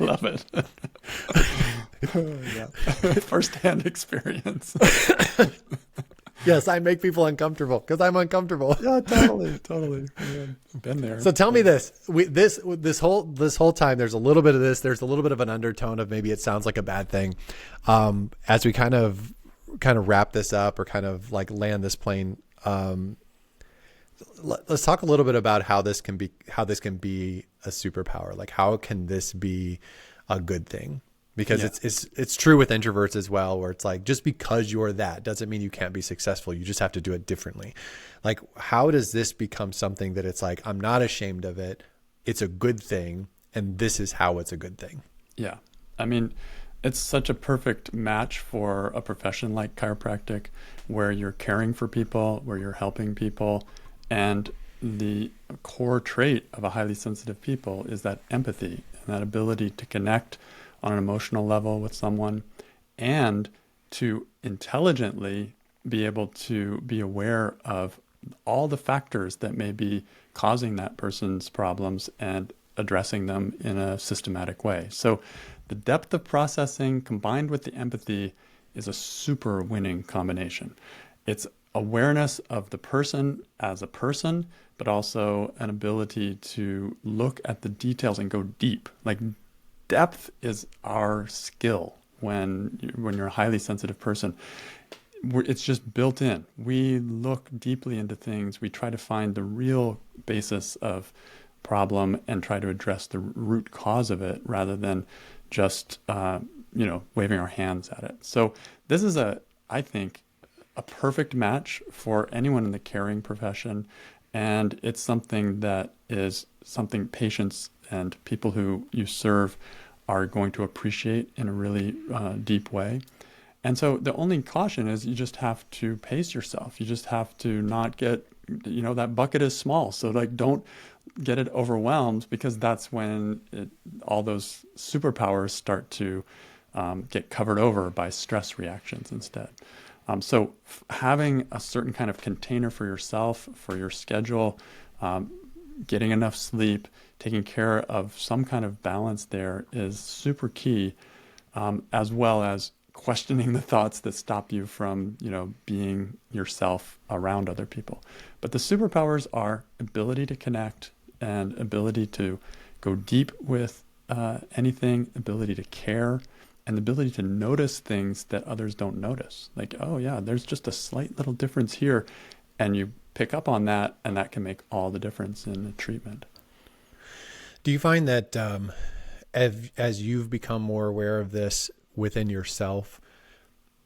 love it. First-hand experience. Yes, I make people uncomfortable because I'm uncomfortable. Yeah, totally. Man, been there. So tell me this: this whole time, there's a little bit of this. There's a little bit of an undertone of maybe it sounds like a bad thing. As we kind of wrap this up or kind of like land this plane, let's talk a little bit about how this can be a superpower. Like how can this be a good thing? Because it's true with introverts as well, where it's like, just because you're that doesn't mean you can't be successful. You just have to do it differently. Like, how does this become something that it's like, I'm not ashamed of it. It's a good thing. And this is how it's a good thing. Yeah. I mean, it's such a perfect match for a profession like chiropractic, where you're caring for people, where you're helping people. And the core trait of a highly sensitive people is that empathy and that ability to connect on an emotional level with someone, and to intelligently be able to be aware of all the factors that may be causing that person's problems and addressing them in a systematic way. So the depth of processing combined with the empathy is a super winning combination. It's awareness of the person as a person, but also an ability to look at the details and go deep. Like, depth is our skill when you're a highly sensitive person. It's just built in. We look deeply into things. We try to find the real basis of problem and try to address the root cause of it, rather than just waving our hands at it. So this is I think, a perfect match for anyone in the caring profession, and it's something that is something patients and people who you serve are going to appreciate in a really deep way. And so the only caution is you just have to pace yourself. You just have to not get, that bucket is small. So like, don't get it overwhelmed, because that's when all those superpowers start to get covered over by stress reactions instead. So having a certain kind of container for yourself, for your schedule, getting enough sleep, taking care of some kind of balance there is super key, as well as questioning the thoughts that stop you from, being yourself around other people. But the superpowers are ability to connect and ability to go deep with anything, ability to care, and the ability to notice things that others don't notice. Like, oh yeah, there's just a slight little difference here, and you pick up on that, and that can make all the difference in the treatment. Do you find that as you've become more aware of this within yourself,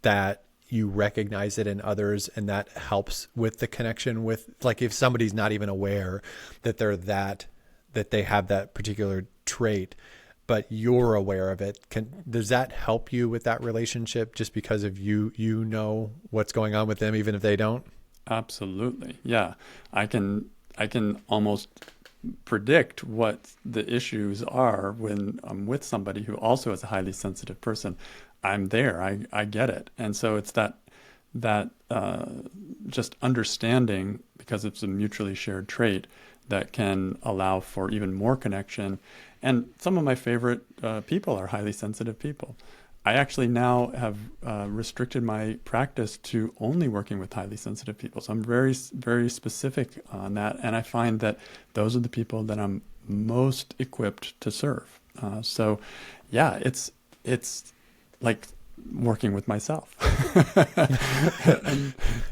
that you recognize it in others, and that helps with the connection with, like, if somebody's not even aware that that they have that particular trait, but you're aware of it, does that help you with that relationship just because of you know what's going on with them, even if they don't? Absolutely. Yeah. I can almost predict what the issues are when I'm with somebody who also is a highly sensitive person. I'm there. I get it. And so it's that just understanding, because it's a mutually shared trait, that can allow for even more connection. And some of my favorite people are highly sensitive people. I actually now have restricted my practice to only working with highly sensitive people. So I'm very, very specific on that. And I find that those are the people that I'm most equipped to serve. So yeah, it's like working with myself.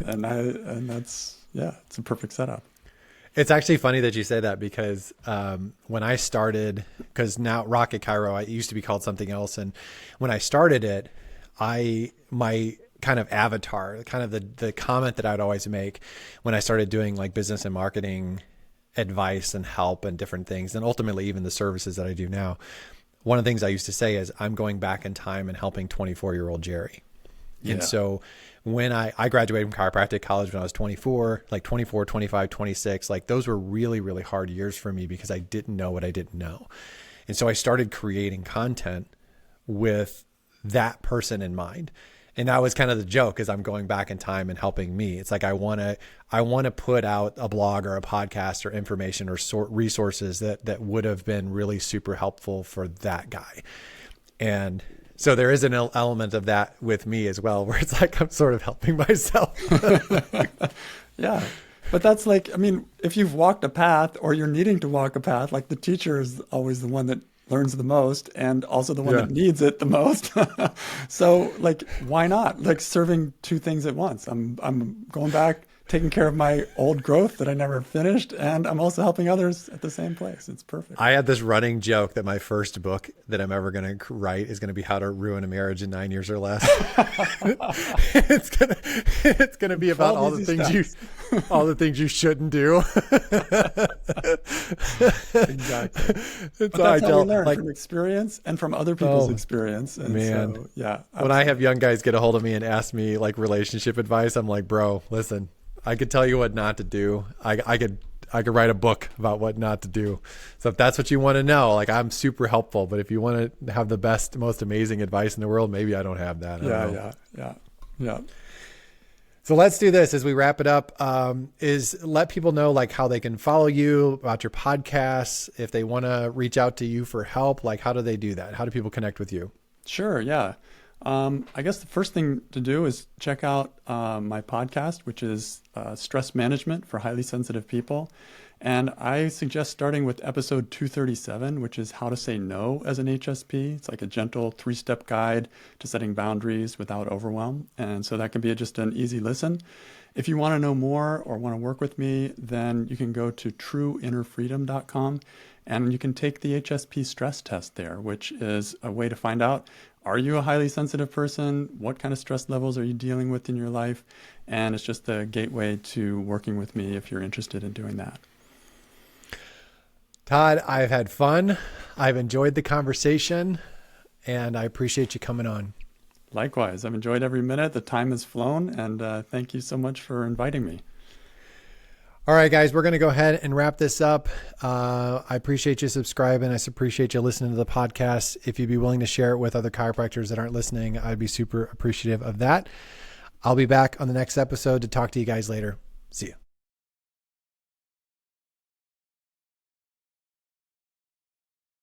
and that's, yeah, it's a perfect setup. It's actually funny that you say that, because when I started, because now Rocket Chiro, it used to be called something else. And when I started it, my kind of avatar, kind of the comment that I'd always make when I started doing like business and marketing advice and help and different things, and ultimately even the services that I do now, one of the things I used to say is, I'm going back in time and helping 24-year-old Jerry. Yeah. And so when I graduated from chiropractic college when I was 24, like 24, 25, 26, like those were really, really hard years for me because I didn't know what I didn't know. And so I started creating content with that person in mind. And that was kind of the joke, is I'm going back in time and helping me. It's like, I want to put out a blog or a podcast or information or resources that would have been really super helpful for that guy. And so there is an element of that with me as well, where it's like I'm sort of helping myself. Yeah. But that's like, I mean, if you've walked a path or you're needing to walk a path, like the teacher is always the one that learns the most and also the one that needs it the most. So like, why not? Like serving two things at once. I'm going back, taking care of my old growth that I never finished, and I'm also helping others at the same place. It's perfect. I had this running joke that my first book that I'm ever going to write is going to be How to Ruin a Marriage in 9 years or less. It's going to be about all the things you shouldn't do. Exactly. But that's how we learn, from experience and from other people's experience. And man, so, yeah. Absolutely. When I have young guys get a hold of me and ask me like relationship advice, I'm like, bro, listen, I could tell you what not to do. I could write a book about what not to do. So if that's what you want to know, like, I'm super helpful. But if you want to have the best, most amazing advice in the world, maybe I don't have that. Yeah. So let's do this as we wrap it up, is let people know like how they can follow you, about your podcasts. If they want to reach out to you for help, like how do they do that? How do people connect with you? Sure. Yeah. I guess the first thing to do is check out my podcast, which is Stress Management for Highly Sensitive People. And I suggest starting with episode 237, which is How to Say No as an HSP. It's like a gentle 3-step guide to setting boundaries without overwhelm. And so that can be just an easy listen. If you want to know more or want to work with me, then you can go to trueinnerfreedom.com and you can take the HSP stress test there, which is a way to find out, are you a highly sensitive person? What kind of stress levels are you dealing with in your life? And it's just a gateway to working with me if you're interested in doing that. Todd, I've had fun. I've enjoyed the conversation, and I appreciate you coming on. Likewise. I've enjoyed every minute. The time has flown, and thank you so much for inviting me. All right, guys, we're going to go ahead and wrap this up. I appreciate you subscribing. I appreciate you listening to the podcast. If you'd be willing to share it with other chiropractors that aren't listening, I'd be super appreciative of that. I'll be back on the next episode to talk to you guys later. See you.